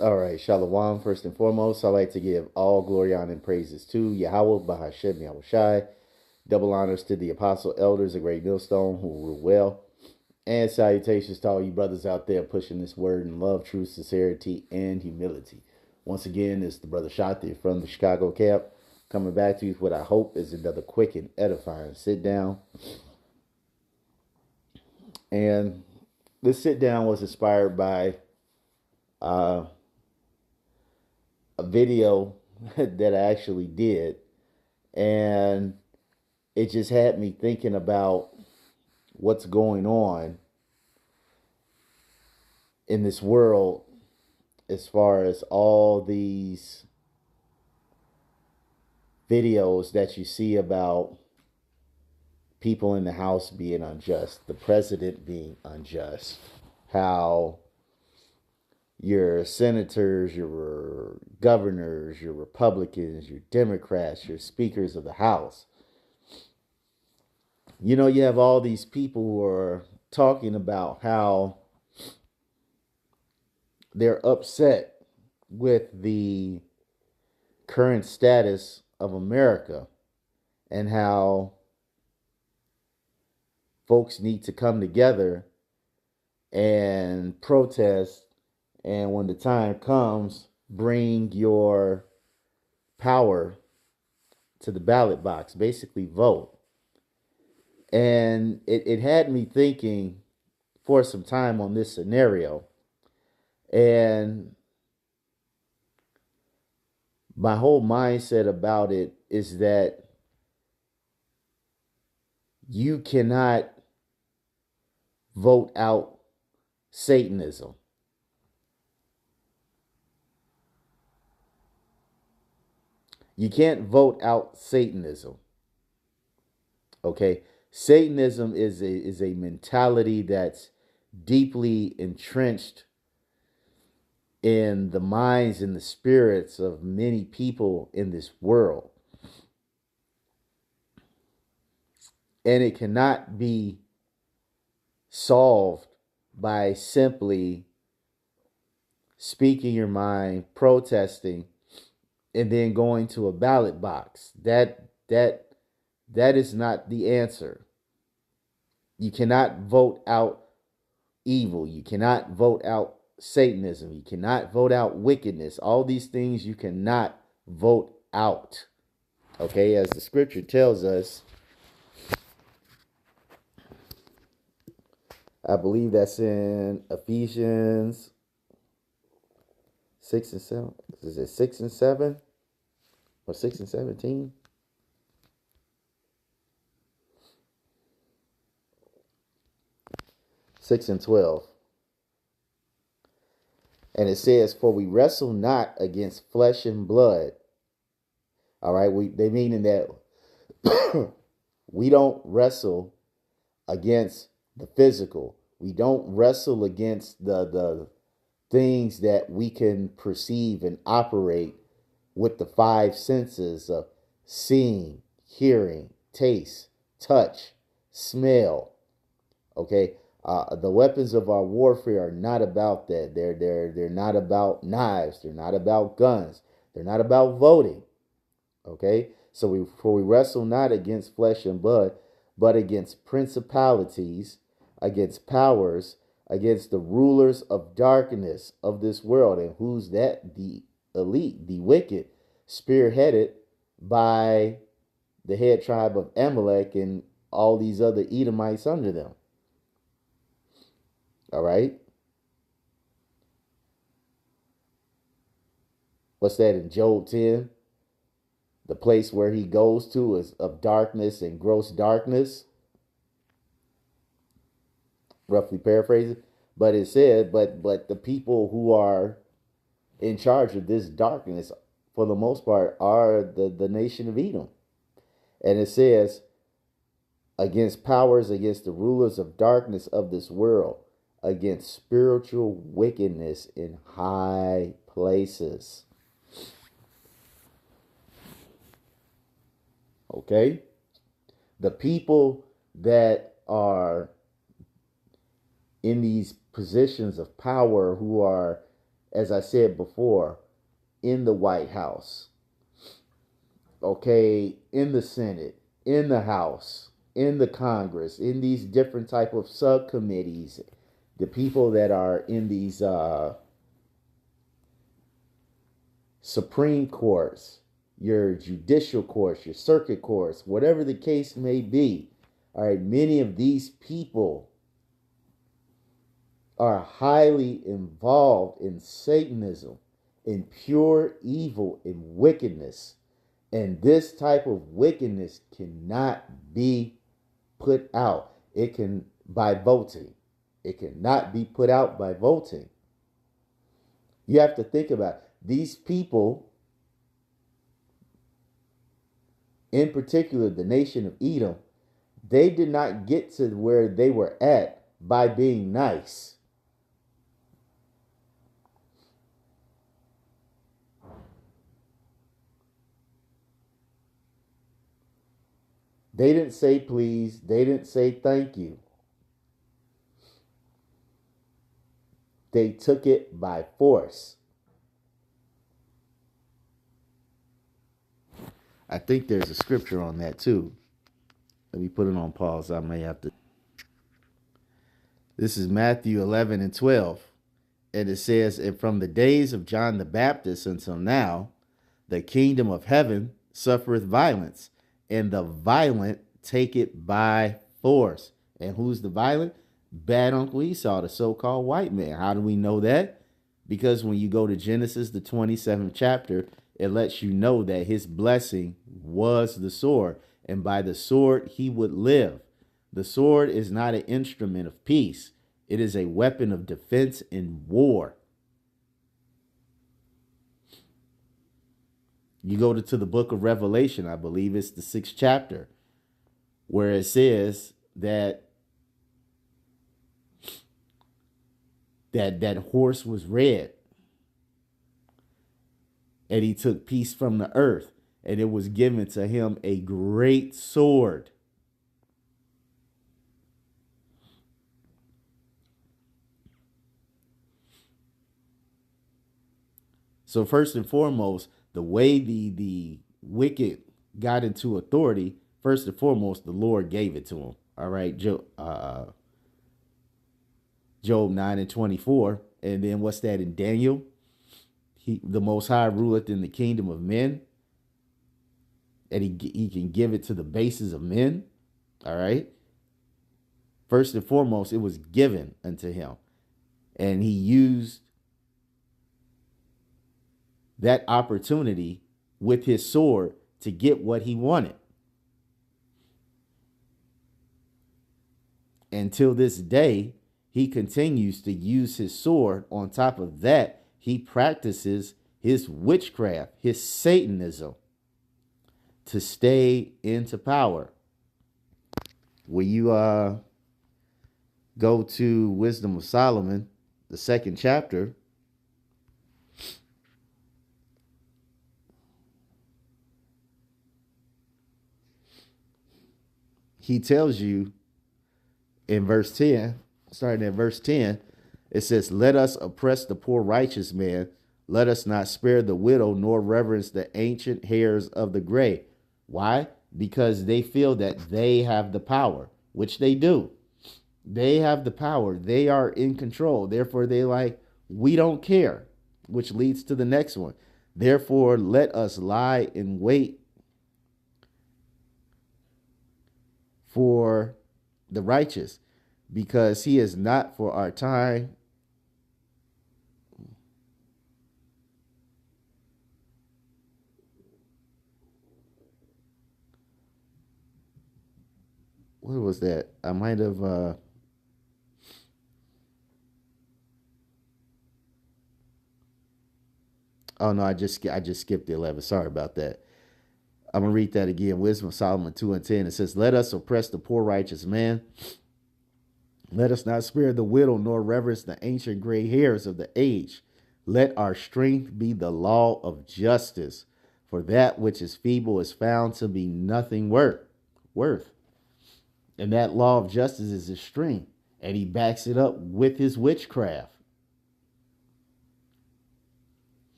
All right, Shalom. First and foremost, I'd like to give all glory, honor, and praises to Yahweh, Bahashem, Yahweh Shai. Double honors to the apostle elders, a great millstone who rule well. And salutations to all you brothers out there pushing this word in love, truth, sincerity, and humility. Once again, it's the brother Shati from the Chicago camp coming back to you with what I hope is another quick and edifying sit down. And this sit down was inspired by uh, a video that I actually did. And it just had me thinking about what's going on in this world as far as all these videos that you see about people in the House being unjust, the president being unjust, how your senators, your governors, your Republicans, your Democrats, your speakers of the House, you have all these people who are talking about how they're upset with the current status of America and how folks need to come together and protest, and when the time comes, bring your power to the ballot box, basically vote. And it had me thinking for some time on this scenario. And my whole mindset about it is that you cannot vote out Satanism. You can't vote out Satanism. Okay? Satanism is a mentality that's deeply entrenched in the minds and the spirits of many people in this world. And it cannot be solved by simply speaking your mind, protesting, and then going to a ballot box. That is not the answer. You cannot vote out evil. You cannot vote out Satanism. You cannot vote out wickedness. All these things you cannot vote out. Okay, as the scripture tells us, I believe that's in Ephesians 6 and 7. Is it 6 and 7? Or 6 and 17? Six and 12. And it says, "For we wrestle not against flesh and blood." All right, they meaning that we don't wrestle against the physical. We don't wrestle against the things that we can perceive and operate with the five senses of seeing, hearing, taste, touch, smell. Okay, the weapons of our warfare are not about that. They're not about knives. They're not about guns. They're not about voting. Okay, so we wrestle not against flesh and blood, but against principalities, against powers, against the rulers of darkness of this world. And who's that? The elite, the wicked, spearheaded by the head tribe of Amalek and all these other Edomites under them. All right. What's that in Job 10? The place where he goes to is of darkness and gross darkness. Roughly paraphrasing. But it said, but the people who are in charge of this darkness, for the most part, are the nation of Edom. And it says, against powers, against the rulers of darkness of this world, against spiritual wickedness in high places. Okay? The people that are in these positions of power, who are as I said before, in the White House, okay, in the Senate, in the House, in the Congress, in these different type of subcommittees, the people that are in these Supreme Courts, your judicial courts, your circuit courts, whatever the case may be. All right, many of these people are highly involved in Satanism, in pure evil and wickedness. And this type of wickedness cannot be put out. It can by voting. It cannot be put out by voting. You have to think about it. These people, in particular the nation of Edom, they did not get to where they were at by being nice. They didn't say please. They didn't say thank you. They took it by force. I think there's a scripture on that too. Let me put it on pause. I may have to. This is Matthew 11 and 12. And it says, and from the days of John the Baptist until now, the kingdom of heaven suffereth violence, and the violent take it by force. And who's the violent? Bad Uncle Esau, the so-called white man. How do we know that? Because when you go to Genesis, the 27th chapter, it lets you know that his blessing was the sword, and by the sword he would live. The sword is not an instrument of peace. It is a weapon of defense in war. You go to the book of Revelation, I believe it's the 6th chapter, where it says that horse was red, and he took peace from the earth, and it was given to him a great sword. So first and foremost, the way the wicked got into authority, first and foremost, the Lord gave it to him. All right, Job 9 and 24. And then what's that in Daniel? The Most High ruleth in the kingdom of men, and he can give it to the bases of men. All right. First and foremost, it was given unto him, and he used that opportunity with his sword to get what he wanted. Until this day, he continues to use his sword. On top of that, he practices his witchcraft, his Satanism, to stay into power. When you go to Wisdom of Solomon, the 2nd chapter, he tells you in verse 10, starting at verse 10, it says, let us oppress the poor righteous man. Let us not spare the widow, nor reverence the ancient hairs of the gray. Why? Because they feel that they have the power, which they do. They have the power. They are in control. Therefore, they like, we don't care, which leads to the next one. Therefore, let us lie in wait for the righteous, because he is not for our time. What was that? I might have oh no, I just skipped the 11. Sorry about that. I'm gonna read that again. Wisdom of Solomon 2 and 10. It says, let us oppress the poor righteous man. Let us not spare the widow, nor reverence the ancient gray hairs of the age. Let our strength be the law of justice, for that which is feeble is found to be nothing worth. And that law of justice is his strength, and he backs it up with his witchcraft.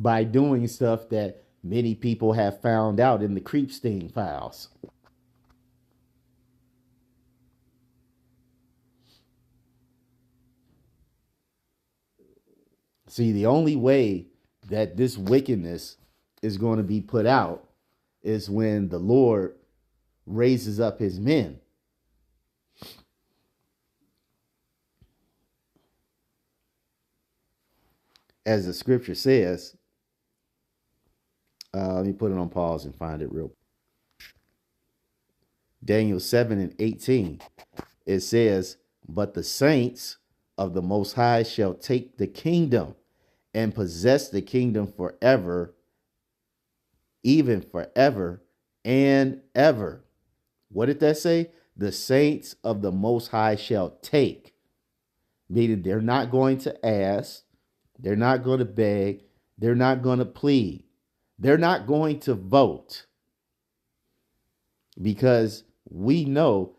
by doing stuff that many people have found out in the Creepstein files. See, the only way that this wickedness is going to be put out is when the Lord raises up his men. As the scripture says, let me put it on pause and find it real. Daniel 7:18, it says, but the saints of the Most High shall take the kingdom and possess the kingdom forever, even forever and ever. What did that say? The saints of the Most High shall take. Meaning they're not going to ask, they're not going to beg, they're not going to plead, they're not going to vote. Because we know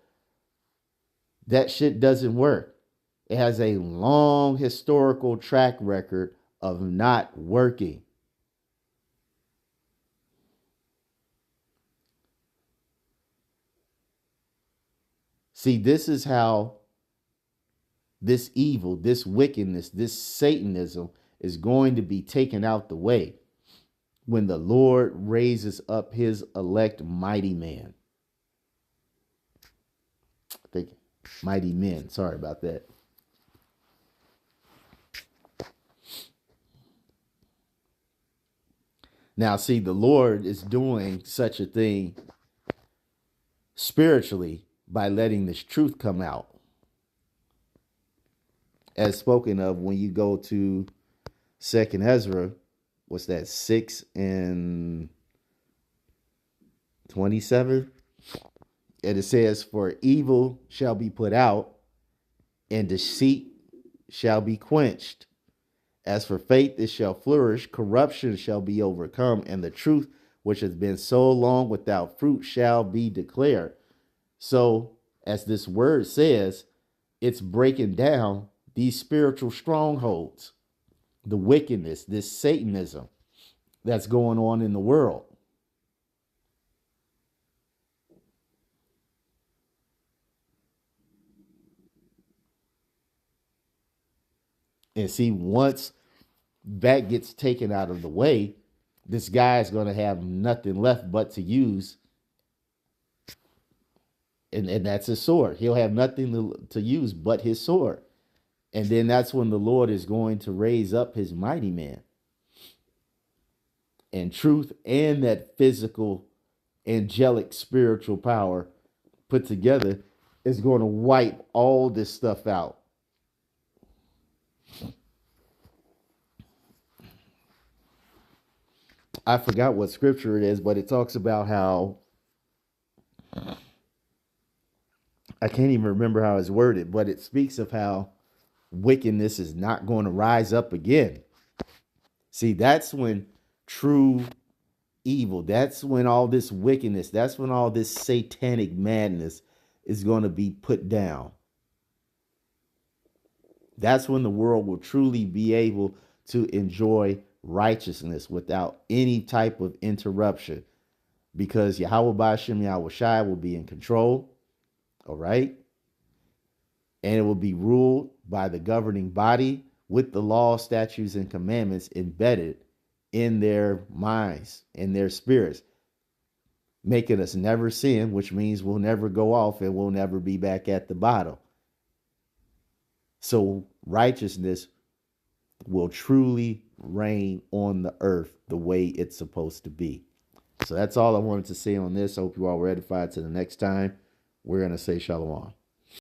that shit doesn't work. It has a long historical track record of not working. See, this is how this evil, this wickedness, this Satanism is going to be taken out the way when the Lord raises up his elect mighty man. I think mighty men. Sorry about that. Now, see, the Lord is doing such a thing spiritually by letting this truth come out. As spoken of when you go to 2nd Ezra, what's that, 6:27? And it says, for evil shall be put out, and deceit shall be quenched. As for faith, it shall flourish, corruption shall be overcome, and the truth, which has been so long without fruit, shall be declared. So, as this word says, it's breaking down these spiritual strongholds, the wickedness, this Satanism that's going on in the world. And see, once that gets taken out of the way, this guy's going to have nothing left but to use. And that's his sword. He'll have nothing to use but his sword. And then that's when the Lord is going to raise up his mighty man. And truth and that physical, angelic, spiritual power put together is going to wipe all this stuff out. I forgot what scripture it is, but it talks about how, I can't even remember how it's worded, but it speaks of how wickedness is not going to rise up again. See, that's when true evil, that's when all this wickedness, that's when all this satanic madness is going to be put down. That's when the world will truly be able to enjoy righteousness without any type of interruption, because Yahweh Ba'ashem Yahweh Shai will be in control. All right. And it will be ruled by the governing body with the law, statutes, and commandments embedded in their minds, in their spirits, making us never sin, which means we'll never go off and we'll never be back at the bottom. So righteousness will truly reign on the earth the way it's supposed to be. So that's all I wanted to say on this. I hope you all were edified. To the next time, we're going to say shalom.